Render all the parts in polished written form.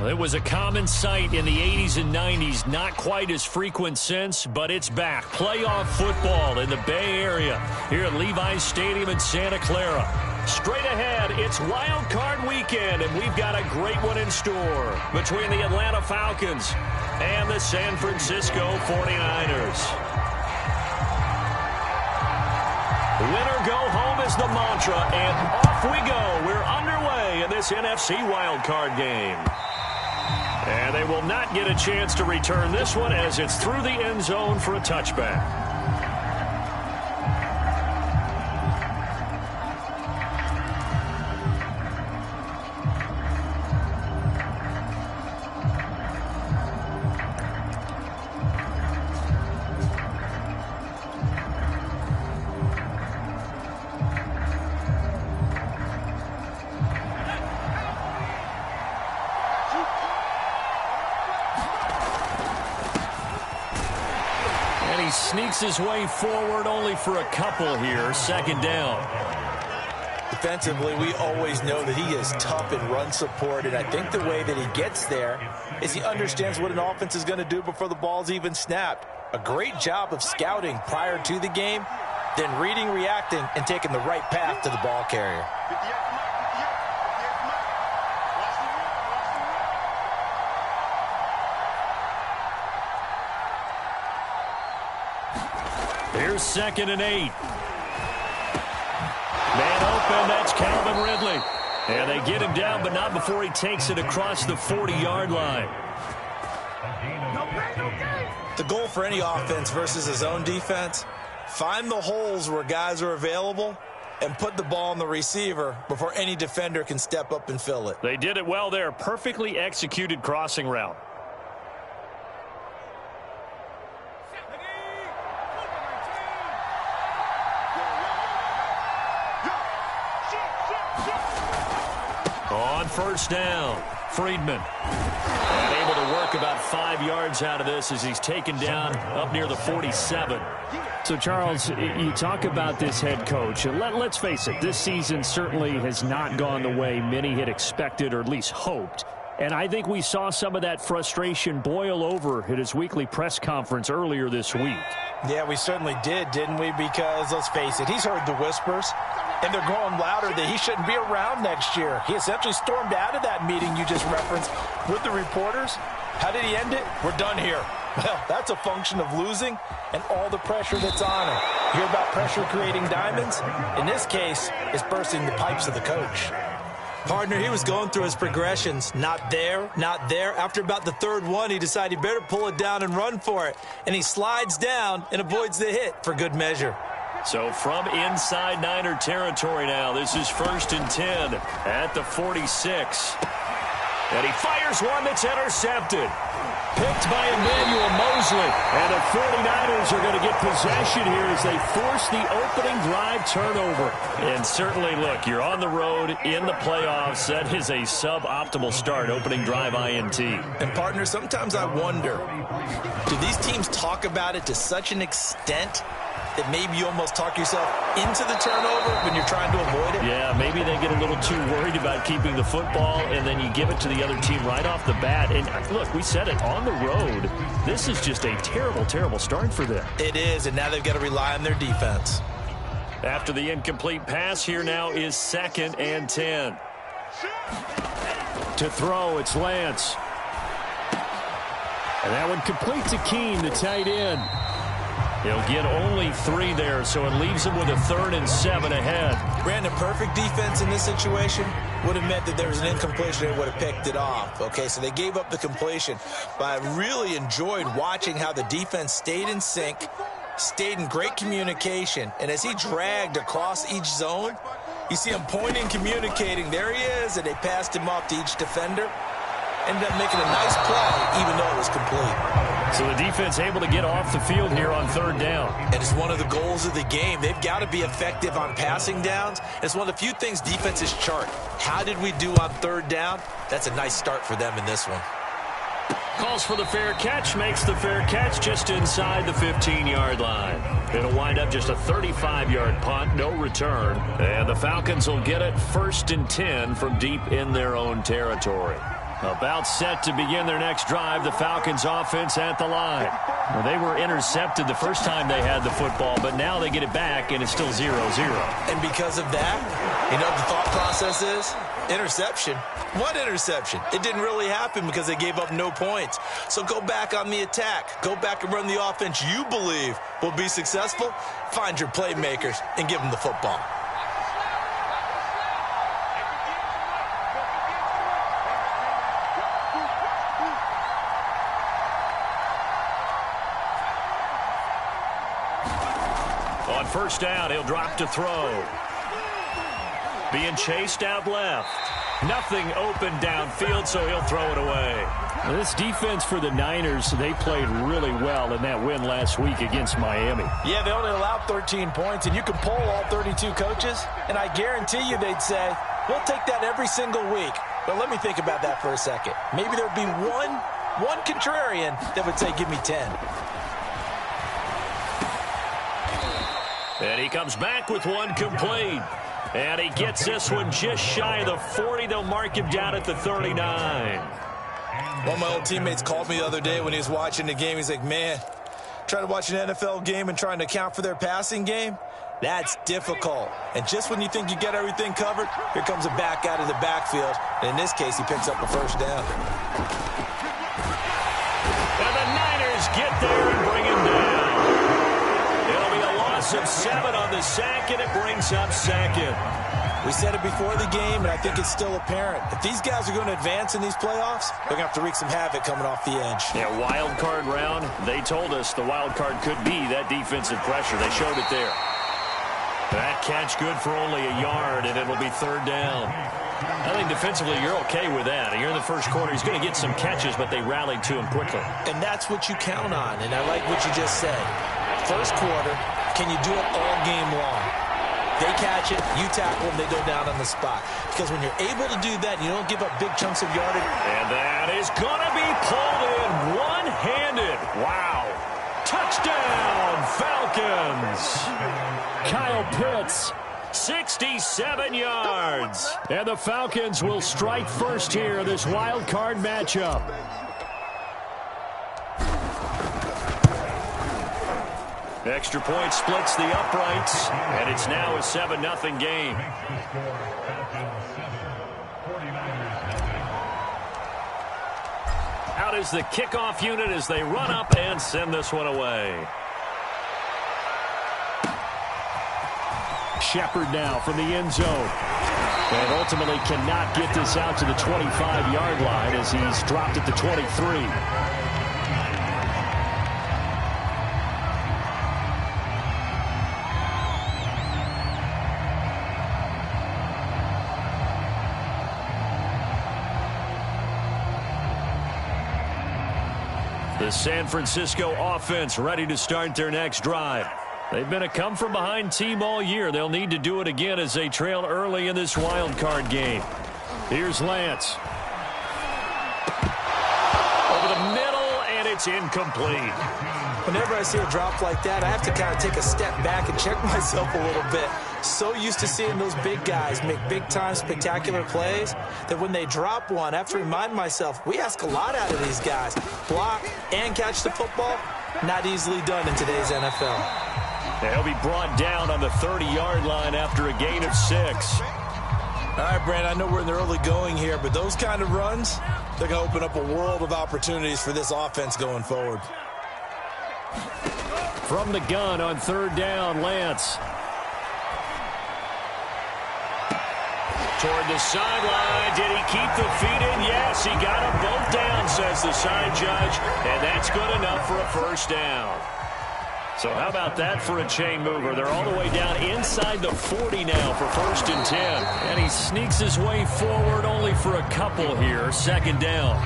It was a common sight in the 80s and 90s, not quite as frequent since, but it's back. Playoff football in the Bay Area here at Levi's Stadium in Santa Clara. Straight ahead, it's Wild Card Weekend, and we've got a great one in store between the Atlanta Falcons and the San Francisco 49ers. Winner go home is the mantra, and off we go. We're underway in this NFC Wild Card game. And they will not get a chance to return this one as it's through the end zone for a touchback. Sneaks his way forward only for a couple here. Second down. Defensively, we always know that he is tough in run support, and I think the way that he gets there is he understands what an offense is going to do before the ball's even snapped. A great job of scouting prior to the game, then reading, reacting, and taking the right path to the ball carrier. Here's 2nd and 8. Man open, that's Calvin Ridley. And they get him down, but not before he takes it across the 40-yard line. The goal for any offense versus his own defense, find the holes where guys are available and put the ball on the receiver before any defender can step up and fill it. They did it well there. Perfectly executed crossing route. On first down, Friedman. And able to work about 5 yards out of this as he's taken down up near the 47. So, Charles, you talk about this head coach. Let's face it, this season certainly has not gone the way many had expected or at least hoped. And I think we saw some of that frustration boil over at his weekly press conference earlier this week. Yeah, we certainly did, didn't we? Because, let's face it, he's heard the whispers, and they're growing louder that he shouldn't be around next year. He essentially stormed out of that meeting you just referenced with the reporters. How did he end it? We're done here. Well, that's a function of losing and all the pressure that's on him. You hear about pressure creating diamonds? In this case, it's bursting the pipes of the coach. Partner, he was going through his progressions. Not there, not there. After about the third one, he decided he better pull it down and run for it. And he slides down and avoids the hit for good measure. So from inside Niner territory now, this is 1st and 10 at the 46. And he fires one that's intercepted. Picked by Emmanuel Mosley. And the 49ers are going to get possession here as they force the opening drive turnover. And certainly, look, you're on the road in the playoffs. That is a suboptimal start, opening drive INT. And, partner, sometimes I wonder, do these teams talk about it to such an extent that maybe you almost talk yourself into the turnover when you're trying to avoid it? Yeah, maybe they get a little too worried about keeping the football, and then you give it to the other team right off the bat. And look, we said it, on the road, this is just a terrible, terrible start for them. It is, and now they've got to rely on their defense. After the incomplete pass, here now is 2nd and 10. To throw, it's Lance. And that one complete to Keene, the tight end. He'll get only 3 there, so it leaves him with a 3rd and 7 ahead. Brandon, perfect defense in this situation would have meant that there was an incompletion and would have picked it off. Okay, so they gave up the completion. But I really enjoyed watching how the defense stayed in sync, stayed in great communication. And as he dragged across each zone, you see him pointing, communicating. There he is, and they passed him off to each defender. Ended up making a nice play, even though it was complete. So the defense able to get off the field here on 3rd down. And it's one of the goals of the game. They've got to be effective on passing downs. It's one of the few things defenses chart. How did we do on 3rd down? That's a nice start for them in this one. Calls for the fair catch, makes the fair catch just inside the 15-yard line. It'll wind up just a 35-yard punt, no return. And the Falcons will get it 1st and 10 from deep in their own territory. About set to begin their next drive, the Falcons offense at the line. Well, they were intercepted the first time they had the football, but now they get it back, and it's still 0-0. And because of that, you know what the thought process is? Interception. What interception? It didn't really happen because they gave up no points. So go back on the attack. Go back and run the offense you believe will be successful. Find your playmakers and give them the football. On first down, he'll drop to throw. Being chased out left. Nothing open downfield, so he'll throw it away. Well, this defense for the Niners, they played really well in that win last week against Miami. Yeah, they only allowed 13 points, and you can poll all 32 coaches, and I guarantee you they'd say, we'll take that every single week. But let me think about that for a second. Maybe there'd be one contrarian that would say, give me 10. And he comes back with one complete. And he gets this one just shy of the 40. They'll mark him down at the 39. One of my old teammates called me the other day when he was watching the game. He's like, man, trying to watch an NFL game and trying to account for their passing game, that's difficult. And just when you think you get everything covered, here comes a back out of the backfield. And in this case, he picks up a first down. And the Niners get there and bring him down. It'll be a loss of 7 on the sack, and it brings up second. We said it before the game, and I think it's still apparent. If these guys are going to advance in these playoffs, they're going to have to wreak some havoc coming off the edge. Yeah, wild card round. They told us the wild card could be that defensive pressure. They showed it there. That catch good for only a yard, and it'll be third down. I think defensively you're okay with that. You're in the first quarter. He's going to get some catches, but they rallied to him quickly. And that's what you count on, and I like what you just said. First quarter, can you do it all game long? They catch it, you tackle them, they go down on the spot. Because when you're able to do that, you don't give up big chunks of yardage. And that is going to be pulled in one-handed. Wow. Touchdown, Falcons. Kyle Pitts. 67 yards. And the Falcons will strike first here, this wild card matchup. Extra point splits the uprights, and it's now a 7-0 game. Out is the kickoff unit as they run up and send this one away. Shepard now from the end zone. And ultimately cannot get this out to the 25-yard line as he's dropped at the 23. The San Francisco offense ready to start their next drive. They've been a come-from-behind team all year. They'll need to do it again as they trail early in this wild card game. Here's Lance. Over the middle, and it's incomplete. Whenever I see a drop like that, I have to kind of take a step back and check myself a little bit. So used to seeing those big guys make big-time spectacular plays that when they drop one, I have to remind myself, we ask a lot out of these guys. Block and catch the football, not easily done in today's NFL. He'll be brought down on the 30-yard line after a gain of 6. All right, Brand, I know we're in the early going here, but those kind of runs, they're going to open up a world of opportunities for this offense going forward. From the gun on third down, Lance. Toward the sideline. Did he keep the feet in? Yes, he got them both down, says the side judge, and that's good enough for a first down. So how about that for a chain mover? They're all the way down inside the 40 now for 1st and 10. And he sneaks his way forward only for a couple here. Second down.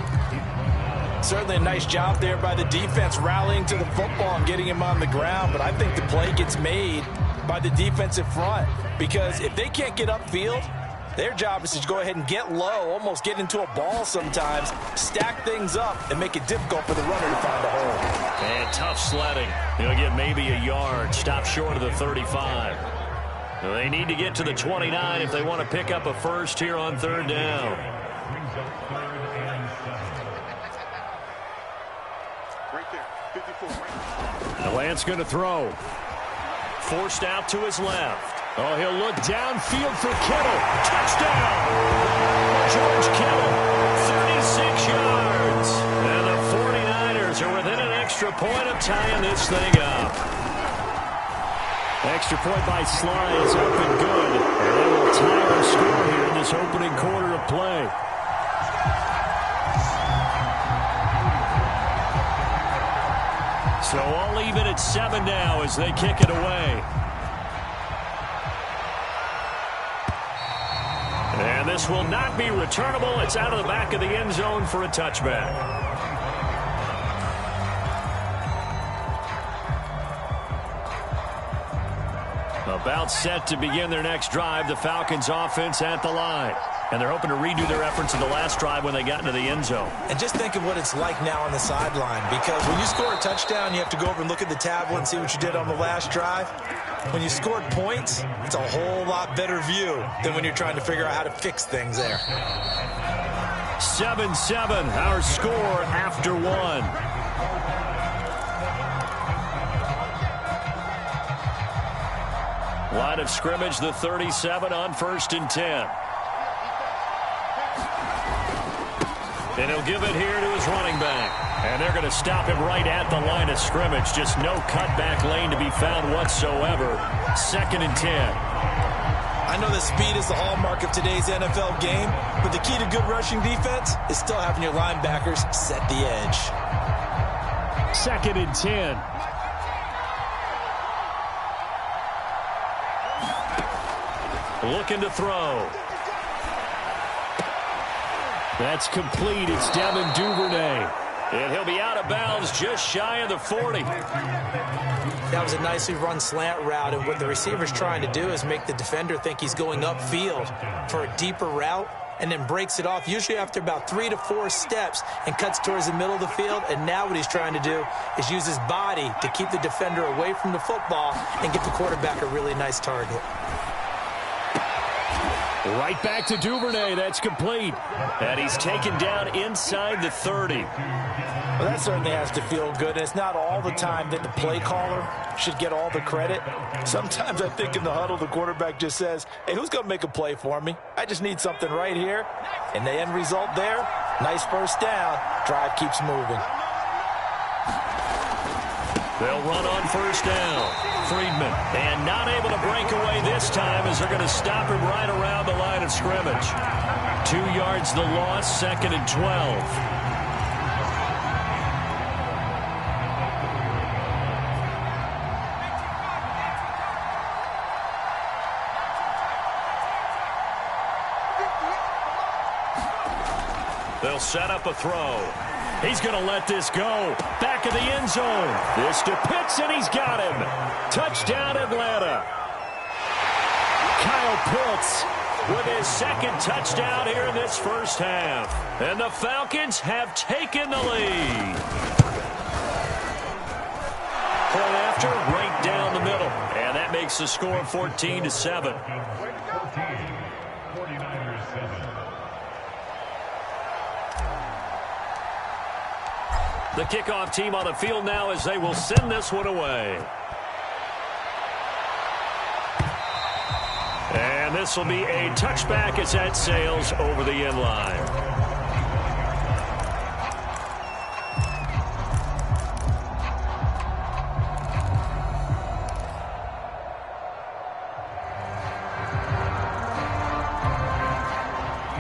Certainly a nice job there by the defense rallying to the football and getting him on the ground. But I think the play gets made by the defensive front. Because if they can't get upfield, their job is to go ahead and get low, almost get into a ball sometimes, stack things up, and make it difficult for the runner to find a hole. And tough sledding. He'll get maybe a yard. Stop short of the 35. They need to get to the 29 if they want to pick up a first here on third down. brings up 3rd and 7. Right there, 54. The Lance going to throw. Forced out to his left. Oh, he'll look downfield for Kittle. Touchdown! George Kittle, 36 yards. And the 49ers are within an extra point of tying this thing up. Extra point by Sly is up and good. And they will tie our score here in this opening quarter of play. So all even at 7 now as they kick it away. And this will not be returnable. It's out of the back of the end zone for a touchback. About set to begin their next drive, the Falcons offense at the line. And they're hoping to redo their efforts in the last drive when they got into the end zone. And just think of what it's like now on the sideline, because when you score a touchdown, you have to go over and look at the tablet and see what you did on the last drive. When you scored points, it's a whole lot better view than when you're trying to figure out how to fix things there. 7-7, our score after 1. Line of scrimmage, the 37 on 1st and 10. And he'll give it here to his running back. And they're going to stop him right at the line of scrimmage. Just no cutback lane to be found whatsoever. 2nd and 10. I know that speed is the hallmark of today's NFL game, but the key to good rushing defense is still having your linebackers set the edge. 2nd and 10. Looking to throw. That's complete. It's Devin Duvernay. And he'll be out of bounds just shy of the 40. That was a nicely run slant route, and what the receiver's trying to do is make the defender think he's going upfield for a deeper route, and then breaks it off, usually after about 3 to 4 steps, and cuts towards the middle of the field. And now what he's trying to do is use his body to keep the defender away from the football and get the quarterback a really nice target. Right back to Duvernay. That's complete. And he's taken down inside the 30. Well, that certainly has to feel good. And it's not all the time that the play caller should get all the credit. Sometimes I think in the huddle, the quarterback just says, hey, who's going to make a play for me? I just need something right here. And the end result there, nice first down. Drive keeps moving. They'll run on 1st down. Friedman, and not able to break away this time as they're going to stop him right around the line of scrimmage. 2 yards the loss, 2nd and 12. They'll set up a throw. He's going to let this go. Back of the end zone. This to Pitts, and he's got him. Touchdown, Atlanta. Kyle Pitts with his 2nd touchdown here in this first half. And the Falcons have taken the lead. Point after, right down the middle. And that makes the score 14-7. 49ers 7. The kickoff team on the field now as they will send this one away. And this will be a touchback as that sails over the end line.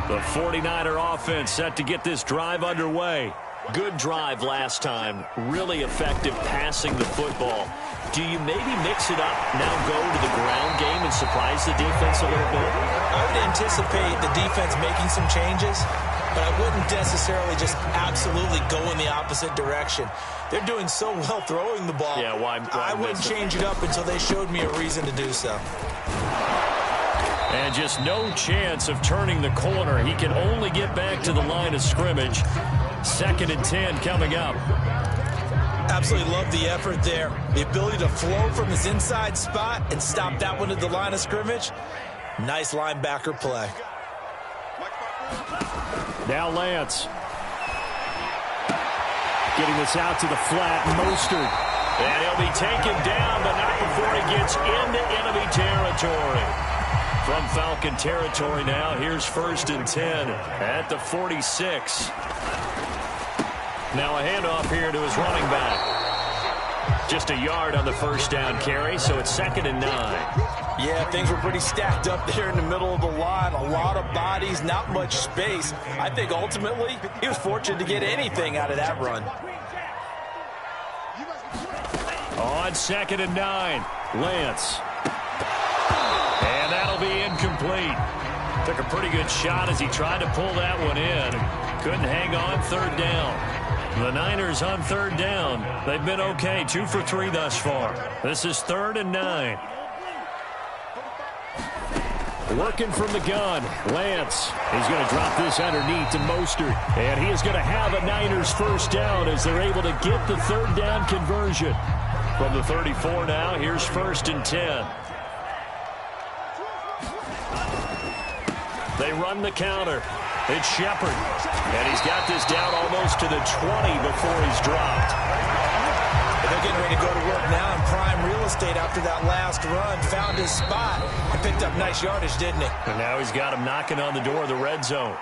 The 49er offense set to get this drive underway. Good drive last time. Really effective passing the football. Do you maybe mix it up, now go to the ground game and surprise the defense a little bit? I would anticipate the defense making some changes, but I wouldn't necessarily just absolutely go in the opposite direction. They're doing so well throwing the ball. Yeah, why I wouldn't change it up until they showed me a reason to do so. And just no chance of turning the corner. He can only get back to the line of scrimmage. 2nd and 10 coming up. Absolutely love the effort there. The ability to flow from his inside spot and stop that one at the line of scrimmage. Nice linebacker play. Now Lance. Getting this out to the flat, Mostert. And he'll be taken down, but not before he gets into enemy territory. From Falcon territory now, here's 1st and 10 at the 46. Now a handoff here to his running back. Just a yard on the first down carry, so it's 2nd and 9. Yeah, things were pretty stacked up there in the middle of the line. A lot of bodies, not much space. I think ultimately he was fortunate to get anything out of that run. On 2nd and 9, Lance. And that'll be incomplete. Took a pretty good shot as he tried to pull that one in. Couldn't hang on 3rd down. The Niners on 3rd down. They've been okay, 2 for 3 thus far. This is 3rd and 9. Working from the gun, Lance. He's going to drop this underneath to Mostert. And he is going to have a Niners first down as they're able to get the 3rd down conversion. From the 34 now, here's 1st and 10. They run the counter. It's Shepard. And he's got this down almost to the 20 before he's dropped. They're getting ready to go to work now in prime real estate after that last run. Found his spot and picked up nice yardage, didn't he? And now he's got him knocking on the door of the red zone.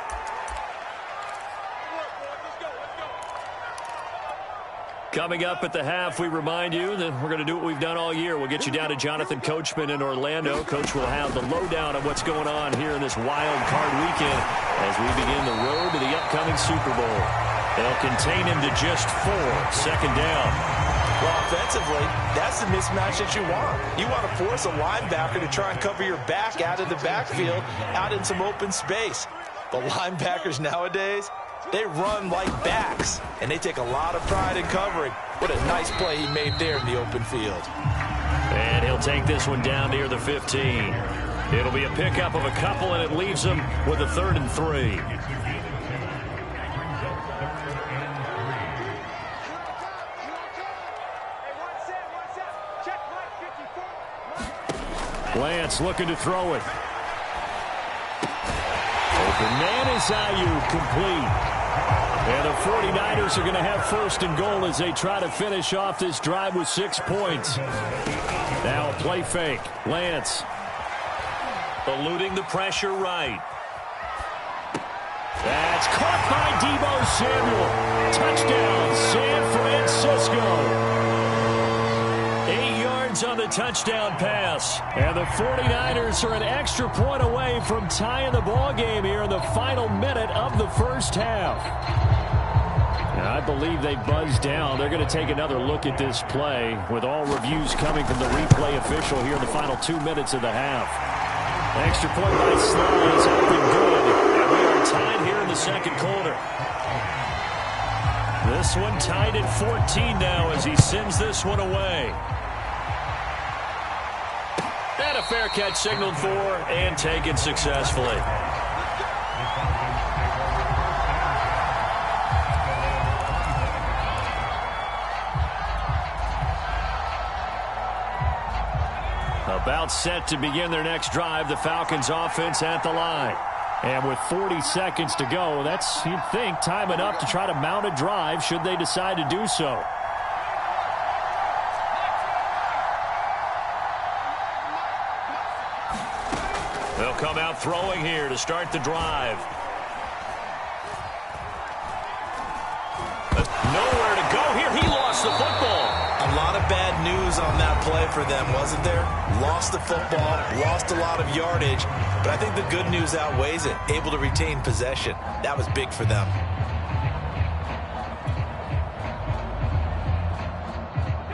Coming up at the half, we remind you that we're going to do what we've done all year. We'll get you down to Jonathan Coachman in Orlando. Coach will have the lowdown of what's going on here in this wild card weekend as we begin the road to the upcoming Super Bowl. They'll contain him to just 4, 2nd down. Well, offensively, that's the mismatch that you want. You want to force a linebacker to try and cover your back out of the backfield, out in some open space. The linebackers nowadays, they run like backs, and they take a lot of pride in covering. What a nice play he made there in the open field. And he'll take this one down near the 15. It'll be a pickup of a couple, and it leaves him with a 3rd and 3. Lance looking to throw it. Open man is Ayuk, complete. And the 49ers are going to have 1st and goal as they try to finish off this drive with 6 points. Now a play fake. Lance. Eluding the pressure right. That's caught by Deebo Samuel. Touchdown, San Francisco. 8 yards on the touchdown pass. And the 49ers are an extra point away from tying the ball game here in the final minute of the first half. And I believe they buzzed down. They're going to take another look at this play with all reviews coming from the replay official here in the final 2 minutes of the half. An extra point by Sly is up and good. And we are tied here in the 2nd quarter. This one tied at 14 now as he sends this one away. And a fair catch signaled for and taken successfully. About set to begin their next drive, the Falcons offense at the line. And with 40 seconds to go, that's, you'd think, time enough to try to mount a drive should they decide to do so. They'll come out throwing here to start the drive. Nowhere to go here. He lost the football. A lot of bad news on that play for them, wasn't there? Lost the football, lost a lot of yardage, but I think the good news outweighs it. Able to retain possession. That was big for them.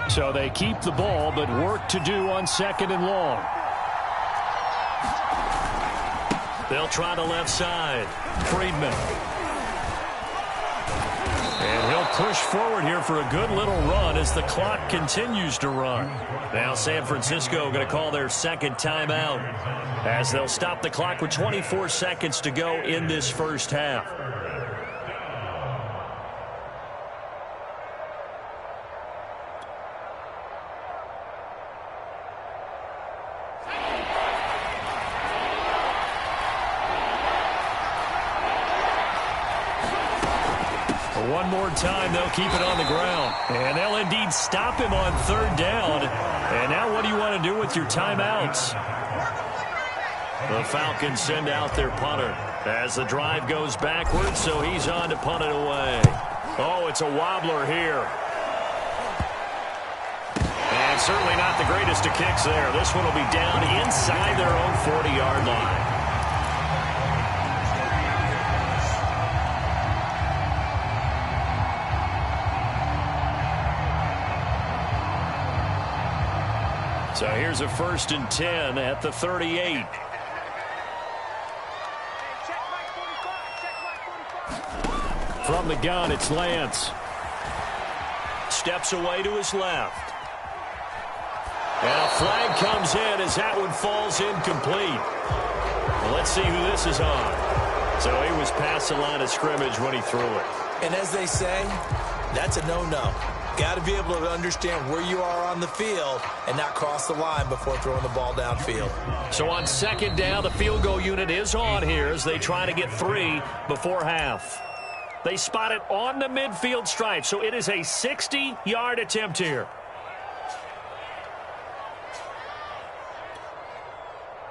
So they keep the ball, but work to do on 2nd and long. They'll try the left side. Friedman. And he'll push forward here for a good little run as the clock continues to run. Now San Francisco going to call their 2nd timeout as they'll stop the clock with 24 seconds to go in this first half. one more time, they'll keep it on the ground. And they'll indeed stop him on third down. And now what do you want to do with your timeouts? The Falcons send out their punter as the drive goes backwards, so he's on to punt it away. Oh, it's a wobbler here. And certainly not the greatest of kicks there. This one will be down inside their own 40-yard line. So here's a 1st and 10 at the 38. From the gun, it's Lance. Steps away to his left. And a flag comes in as that one falls incomplete. Well, let's see who this is on. So he was past the line of scrimmage when he threw it. And as they say, that's a no-no. Got to be able to understand where you are on the field and not cross the line before throwing the ball downfield. So on 2nd down, the field goal unit is on here as they try to get 3 before half. They spot it on the midfield stripe, so it is a 60-yard attempt here.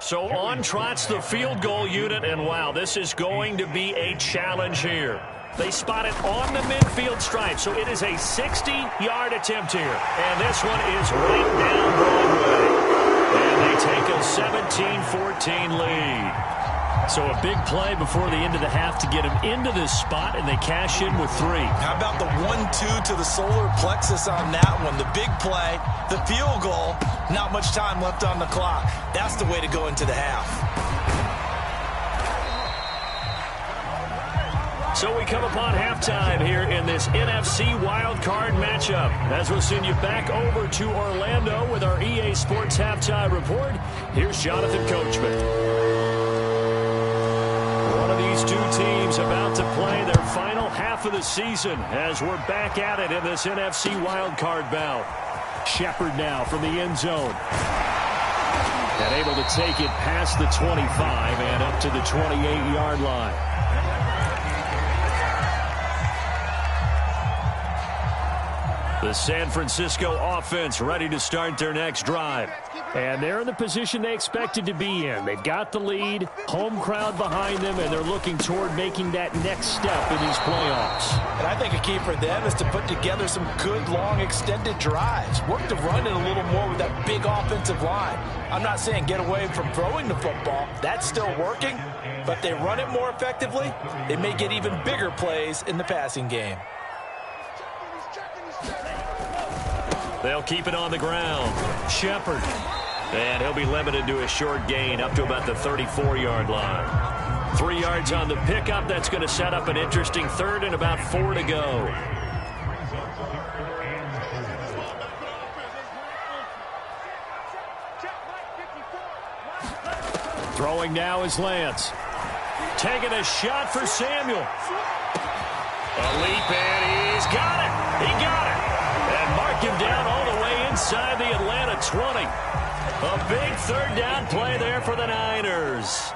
So on trots the field goal unit, and wow, this is going to be a challenge here. They spot it on the midfield stripe, so it is a 60-yard attempt here. And this one is right down Broadway. And they take a 17-14 lead. So a big play before the end of the half to get him into this spot, and they cash in with 3. How about the 1-2 to the solar plexus on that one? The big play, the field goal, not much time left on the clock. That's the way to go into the half. So we come upon halftime here in this NFC wildcard matchup. As we'll send you back over to Orlando with our EA Sports Halftime Report, here's Jonathan Coachman. One of these two teams about to play their final half of the season as we're back at it in this NFC wildcard bout. Shepard now from the end zone. And able to take it past the 25 and up to the 28-yard line. The San Francisco offense ready to start their next drive. And they're in the position they expected to be in. They've got the lead, home crowd behind them, and they're looking toward making that next step in these playoffs. And I think a key for them is to put together some good, long, extended drives. Work the run in a little more with that big offensive line. I'm not saying get away from throwing the football. That's still working. But they run it more effectively, they may get even bigger plays in the passing game. They'll keep it on the ground. Shepard. And he'll be limited to a short gain up to about the 34-yard line. 3 yards on the pickup. That's going to set up an interesting 3rd and about 4 to go. Throwing now is Lance. Taking a shot for Samuel. A leap, and he's got it. He got it. And mark him down all the way inside the Atlanta 20. A big 3rd down play there for the Niners.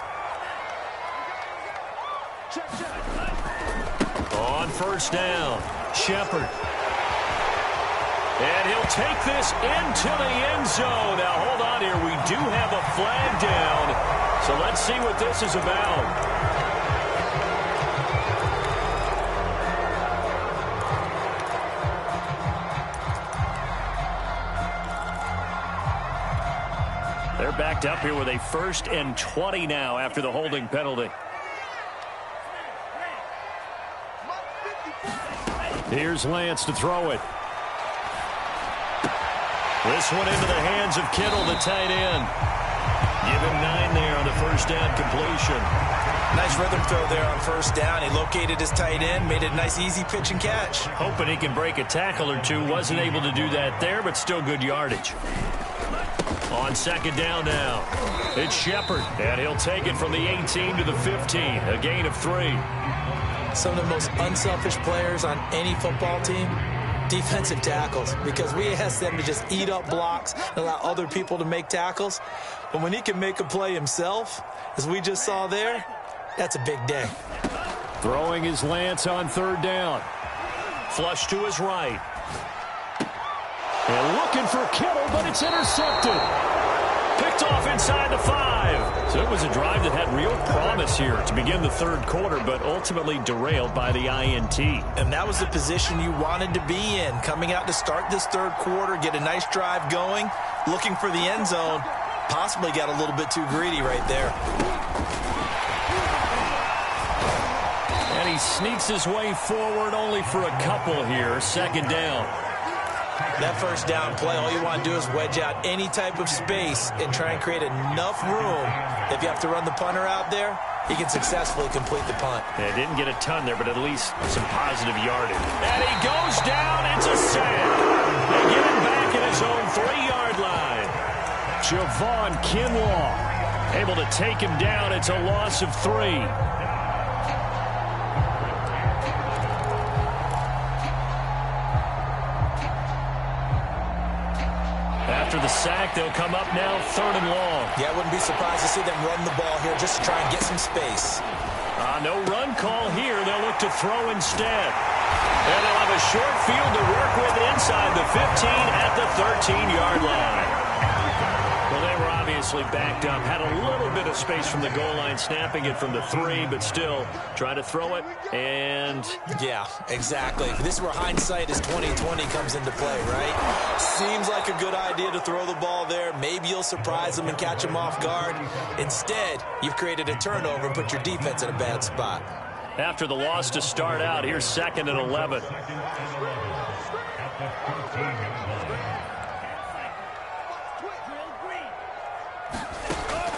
On 1st down, Shepard. And he'll take this into the end zone. Now, hold on here. We do have a flag down. So let's see what this is about. They're backed up here with a 1st and 20 now after the holding penalty. Here's Lance to throw it. This one into the hands of Kittle, the tight end. Give him 9 there on the 1st down completion. Nice rhythm throw there on 1st down. He located his tight end, made it a nice, easy pitch and catch. Hoping he can break a tackle or two. Wasn't able to do that there, but still good yardage. On 2nd down now, it's Shepard, and he'll take it from the 18 to the 15, a gain of 3. Some of the most unselfish players on any football team, defensive tackles, because we ask them to just eat up blocks and allow other people to make tackles. But when he can make a play himself, as we just saw there, that's a big day. Throwing is Lance on 3rd down. Flush to his right. And looking for Kittle, but it's intercepted. Picked off inside the 5. So it was a drive that had real promise here to begin the third quarter, but ultimately derailed by the INT. And that was the position you wanted to be in. Coming out to start this third quarter, get a nice drive going, looking for the end zone. Possibly got a little bit too greedy right there. And he sneaks his way forward only for a couple here. Second down. That first down play, all you want to do is wedge out any type of space and try and create enough room. If you have to run the punter out there, he can successfully complete the punt. They didn't get a ton there, but at least some positive yardage. And he goes down. It's a sack. They get him back at his own 3-yard line. Javon Kinlaw able to take him down. It's a loss of 3. After the sack, they'll come up now 3rd and long. Yeah, I wouldn't be surprised to see them run the ball here just to try and get some space. No run call here. They'll look to throw instead. And they'll have a short field to work with inside the 15 at the 13-yard line. Well, they were obviously backed up. Had a little bit of space from the goal line, snapping it from the 3, but still trying to throw it. And yeah, exactly. This is where hindsight is 20/20 comes into play, right? Seems like a good idea to throw the ball there. Maybe you'll surprise them and catch them off guard. Instead, you've created a turnover and put your defense in a bad spot. After the loss to start out, here's 2nd and 11.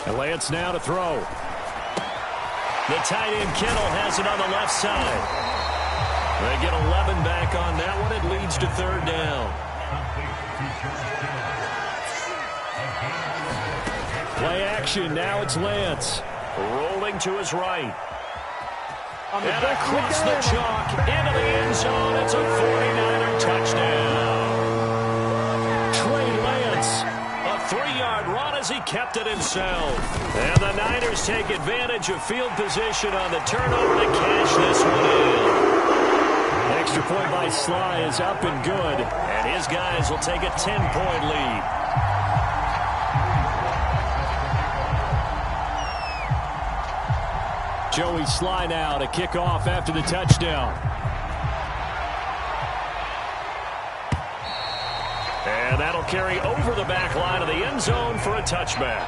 And Lance now to throw. The tight end Kittle has it on the left side. They get 11 back on that one. It leads to 3rd down. Play action. Now it's Lance. Rolling to his right. And across the chalk into the end zone. It's a 49er touchdown. Trey Lance, a 3-yard run as he kept it himself. And the Niners take advantage of field position on the turnover to cash this one in. Extra point by Sly is up and good. And his guys will take a 10-point lead. Joey Sly now to kick off after the touchdown. And that'll carry over the back line of the end zone for a touchback.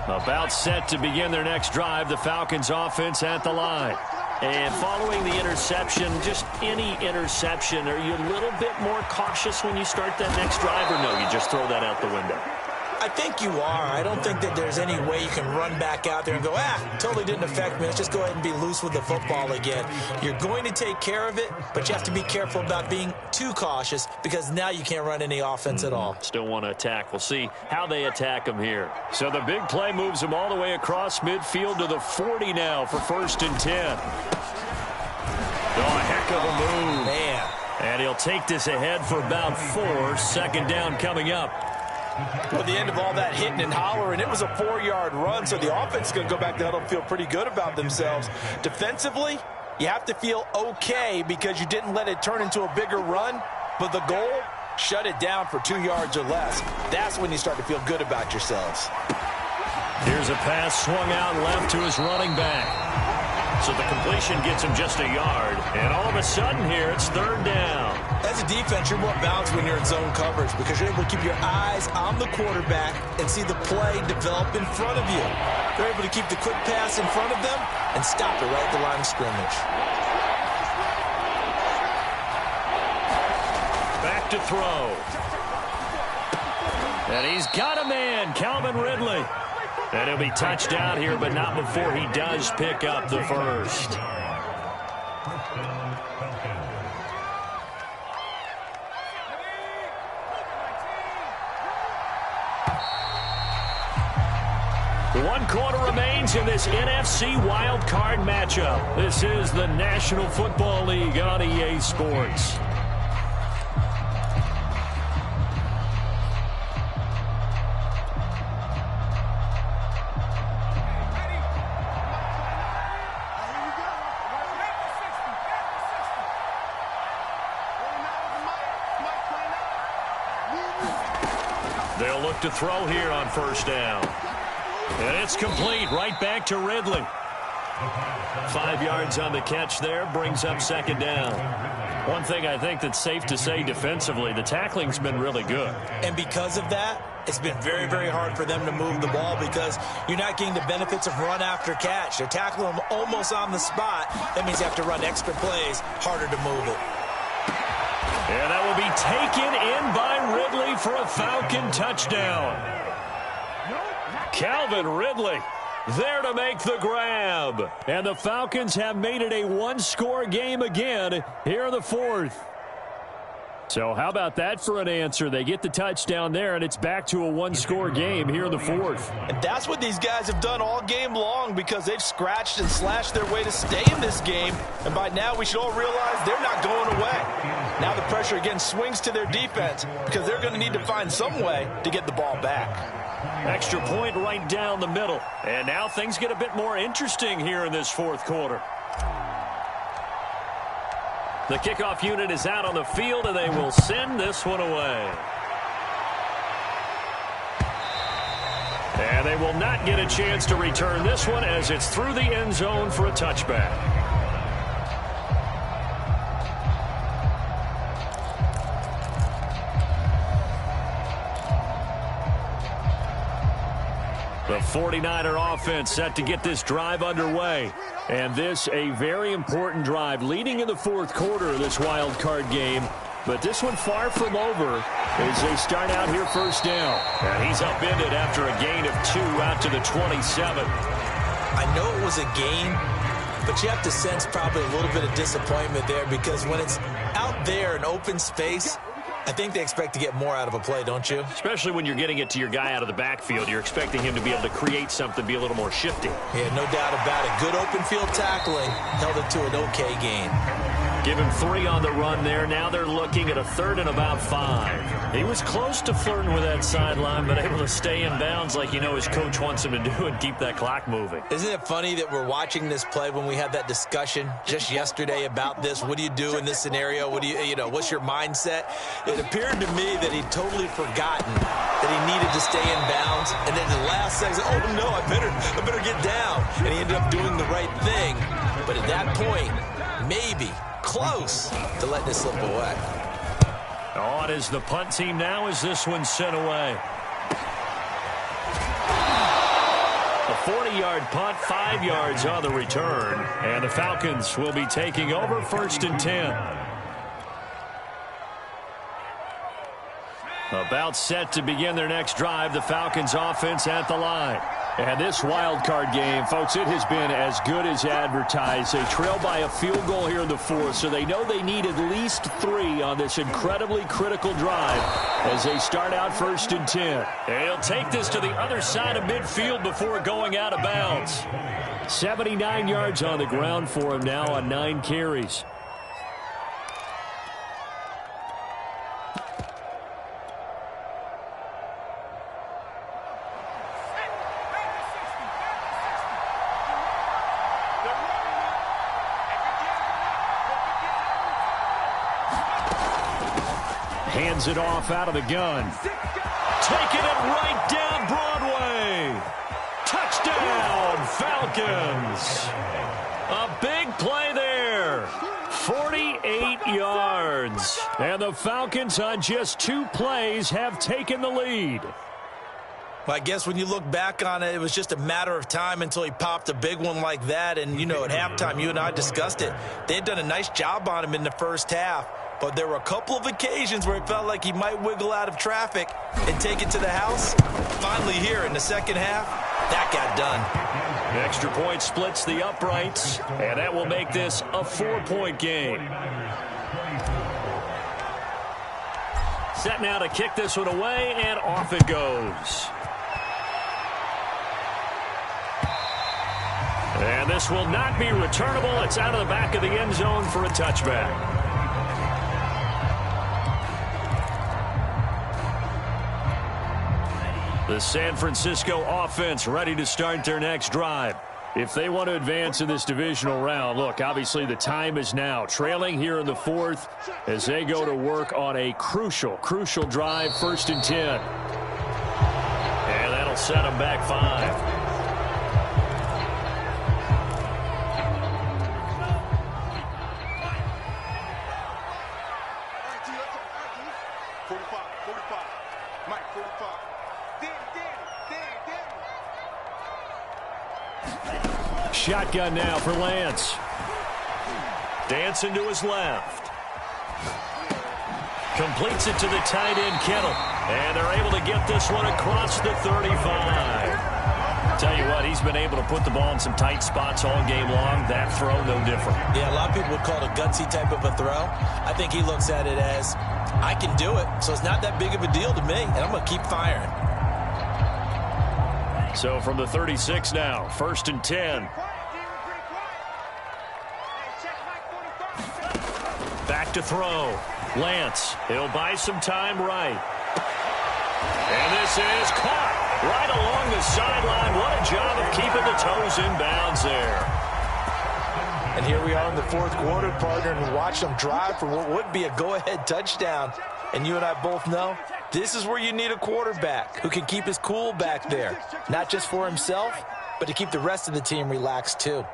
About set to begin their next drive, the Falcons offense at the line. And following the interception, just any interception, are you a little bit more cautious when you start that next drive, or no, you just throw that out the window? I think you are. I don't think that there's any way you can run back out there and go, totally didn't affect me. Let's just go ahead and be loose with the football again. You're going to take care of it, but you have to be careful about being too cautious because now you can't run any offense at all. Still want to attack. We'll see how they attack them here. So the big play moves them all the way across midfield to the 40 now for 1st and 10. Oh, a heck of a move. Man. And he'll take this ahead for about 4. 2nd down coming up. Well, the end of all that hitting and hollering, it was a 4-yard run, so the offense is going to go back to huddle and feel pretty good about themselves. Defensively, you have to feel okay because you didn't let it turn into a bigger run, but the goal, shut it down for 2 yards or less. That's when you start to feel good about yourselves. Here's a pass swung out left to his running back. So the completion gets him just a yard. And all of a sudden here, it's 3rd down. As a defense, you're more balanced when you're in zone coverage because you're able to keep your eyes on the quarterback and see the play develop in front of you. They're able to keep the quick pass in front of them and stop it right at the line of scrimmage. Back to throw. And he's got a man, Calvin Ridley. And he'll be touched out here, but not before he does pick up the first. One quarter remains in this NFC wildcard matchup. This is the National Football League on EA Sports. They'll look to throw here on first down. And it's complete right back to Ridley. 5 yards on the catch there, brings up second down. One thing I think that's safe to say defensively, the tackling's been really good. And because of that, it's been very, very hard for them to move the ball because you're not getting the benefits of run after catch. They're tackling them almost on the spot. That means you have to run extra plays, harder to move it. And that will be taken in by Ridley for a Falcon touchdown. Calvin Ridley there to make the grab. And the Falcons have made it a one-score game again here in the fourth. So how about that for an answer? They get the touchdown there, and it's back to a one-score game here in the fourth. And that's what these guys have done all game long because they've scratched and slashed their way to stay in this game. And by now, we should all realize they're not going away. Now the pressure again swings to their defense because they're going to need to find some way to get the ball back. Extra point right down the middle. And now things get a bit more interesting here in this fourth quarter. The kickoff unit is out on the field, and they will send this one away. And they will not get a chance to return this one as it's through the end zone for a touchback. The 49er offense set to get this drive underway. And this a very important drive leading in the fourth quarter of this wild card game. But this one far from over as they start out here first down. And he's upended after a gain of 2 out to the 27. I know it was a gain, but you have to sense probably a little bit of disappointment there because when it's out there in open space, I think they expect to get more out of a play, don't you? Especially when you're getting it to your guy out of the backfield. You're expecting him to be able to create something, be a little more shifty. Yeah, no doubt about it. Good open field tackling held it to an okay gain. Give him 3 on the run there. Now they're looking at a 3rd and about 5. He was close to flirting with that sideline, but able to stay in bounds like his coach wants him to do and keep that clock moving. Isn't it funny that we're watching this play when we had that discussion just yesterday about this? What do you do in this scenario? What do what's your mindset? It appeared to me that he'd totally forgotten that he needed to stay in bounds, and then the last second, oh no, I better get down, and he ended up doing the right thing. But at that point, maybe close to letting it slip away. On is the punt team now as this one's sent away. A 40-yard punt, 5 yards on the return, and the Falcons will be taking over 1st and 10. About set to begin their next drive, the Falcons offense at the line. And this wild card game, folks, it has been as good as advertised. They trail by a field goal here in the fourth, so they know they need at least 3 on this incredibly critical drive as they start out 1st and 10. And he'll take this to the other side of midfield before going out of bounds. 79 yards on the ground for him now on 9 carries. Hands it off out of the gun. Taking it right down Broadway. Touchdown, Falcons. A big play there. 48 yards. And the Falcons on just 2 plays have taken the lead. Well, I guess when you look back on it, it was just a matter of time until he popped a big one like that. And, at halftime, you and I discussed it. They had done a nice job on him in the first half. But there were a couple of occasions where it felt like he might wiggle out of traffic and take it to the house. Finally here in the second half, that got done. The extra point splits the uprights, and that will make this a 4-point game. Set now to kick this one away, and off it goes. And this will not be returnable. It's out of the back of the end zone for a touchback. The San Francisco offense ready to start their next drive. If they want to advance in this divisional round, look, obviously the time is now. Trailing here in the fourth as they go to work on a crucial drive, 1st and 10. set him back 5. Shotgun now for Lance. Dancing to his left. Completes it to the tight end, Kittle. And they're able to get this one across the 35. Tell you what, he's been able to put the ball in some tight spots all game long. That throw, no different. Yeah, a lot of people would call it a gutsy type of a throw. I think he looks at it as, I can do it, so it's not that big of a deal to me, and I'm going to keep firing. So from the 36 now, 1st and 10. Back to throw. Lance, he'll buy some time right. And this is caught right along the sideline. What a job of keeping the toes in bounds there. And here we are in the 4th quarter, partner, and watch them drive for what would be a go-ahead touchdown. And you and I both know this is where you need a quarterback who can keep his cool back there. Not just for himself, but to keep the rest of the team relaxed too.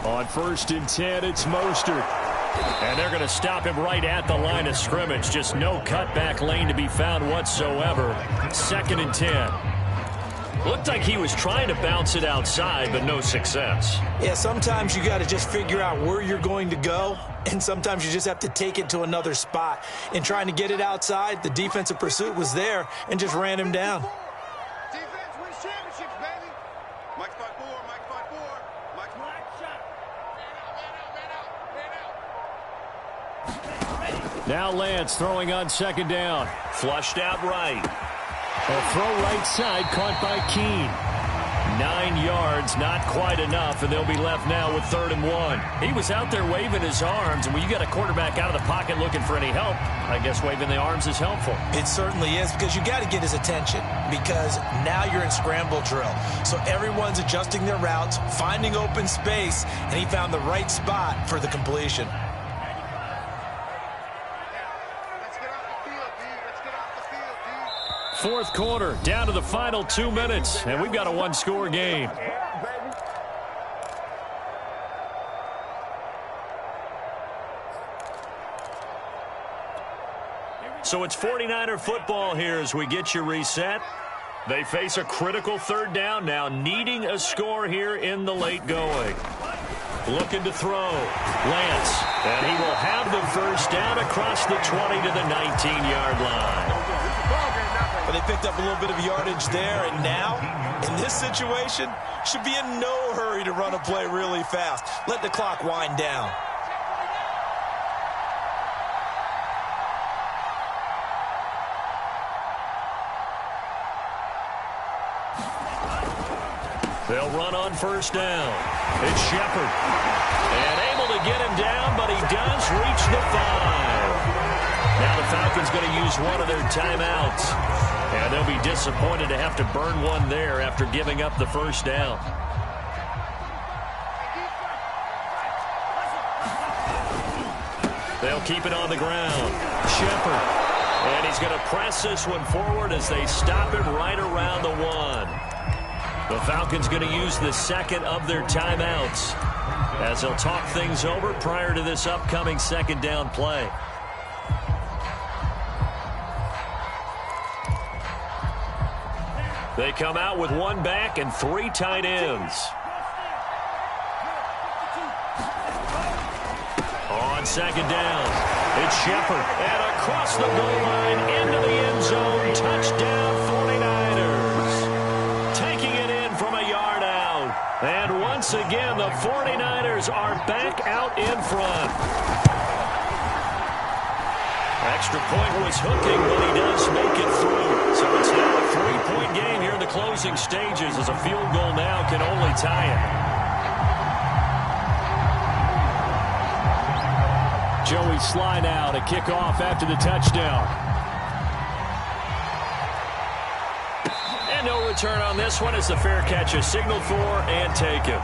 On 1st and 10, it's Mostert. And they're going to stop him right at the line of scrimmage. Just no cutback lane to be found whatsoever. 2nd and 10. Looked like he was trying to bounce it outside, but no success. Yeah, sometimes you got to just figure out where you're going to go, and sometimes you just have to take it to another spot. In trying to get it outside, the defensive pursuit was there and just ran him down. Defense wins championships, baby. Mike's 5-4, Mike's 5-4, Mike's shot. Man out. Now Lance throwing on 2nd down. Flushed out right. A throw right side caught by Keene. 9 yards, not quite enough, and they'll be left now with 3rd and 1. He was out there waving his arms, and when you got a quarterback out of the pocket looking for any help, I guess waving the arms is helpful. It certainly is, because you got to get his attention, because now you're in scramble drill. So everyone's adjusting their routes, finding open space, and he found the right spot for the completion. Fourth quarter, down to the final 2 minutes, and we've got a one-score game. So it's 49er football here as we get you reset. They face a critical 3rd down now, needing a score here in the late going. Looking to throw. Lance, and he will have the 1st down across the 20 to the 19-yard line. But they picked up a little bit of yardage there, and now, in this situation, should be in no hurry to run a play really fast. Let the clock wind down. They'll run on 1st down. It's Shepard. And able to get him down, but he does reach the 5. Now the Falcons going to use one of their timeouts. And they'll be disappointed to have to burn one there after giving up the 1st down. They'll keep it on the ground. Shepard. And he's going to press this one forward as they stop him right around the 1. The Falcons going to use the 2nd of their timeouts as they'll talk things over prior to this upcoming 2nd down play. They come out with 1 back and 3 tight ends. On 2nd down, it's Shepard. And across the goal line into the end zone. Touchdown 49ers. Taking it in from a yard out. And once again, the 49ers are back out in front. Extra point was hooking, but he does make it through. So it's now a 3-point game here in the closing stages as a field goal now can only tie it. Joey Sly now to kick off after the touchdown. And no return on this one as the fair catch is signaled for and taken.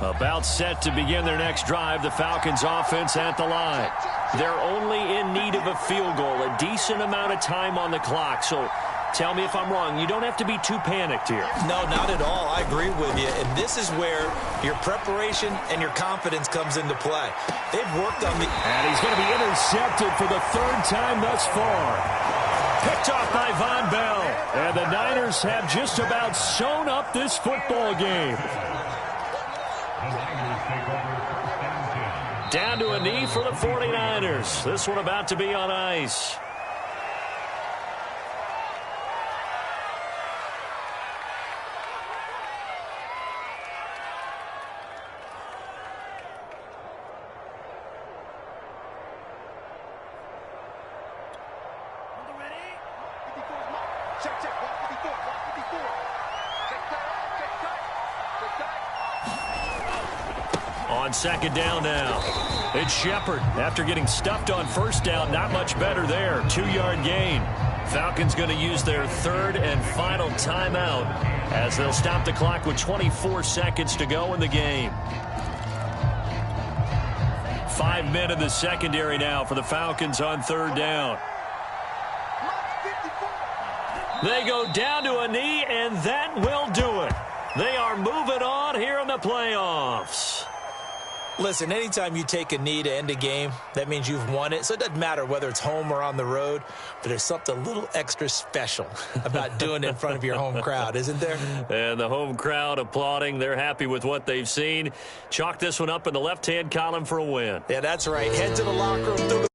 About set to begin their next drive, the Falcons offense at the line. They're only in need of a field goal, a decent amount of time on the clock. So tell me if I'm wrong. You don't have to be too panicked here. No, not at all. I agree with you. And this is where your preparation and your confidence comes into play. They've worked on the... And he's going to be intercepted for the third time thus far. Picked off by Von Bell. And the Niners have just about sewn up this football game. Down to a knee for the 49ers. This one about to be on ice. On second down now, it's Shepard. After getting stuffed on first down, not much better there. 2-yard gain. Falcons going to use their third and final timeout as they'll stop the clock with 24 seconds to go in the game. 5 men in the secondary now for the Falcons on third down. They go down to a knee, and that will do it. They are moving on here in the playoffs. Listen, anytime you take a knee to end a game, that means you've won it. So it doesn't matter whether it's home or on the road, but there's something a little extra special about doing it in front of your home crowd, isn't there? And the home crowd applauding. They're happy with what they've seen. Chalk this one up in the left-hand column for a win. Yeah, that's right. Head to the locker room.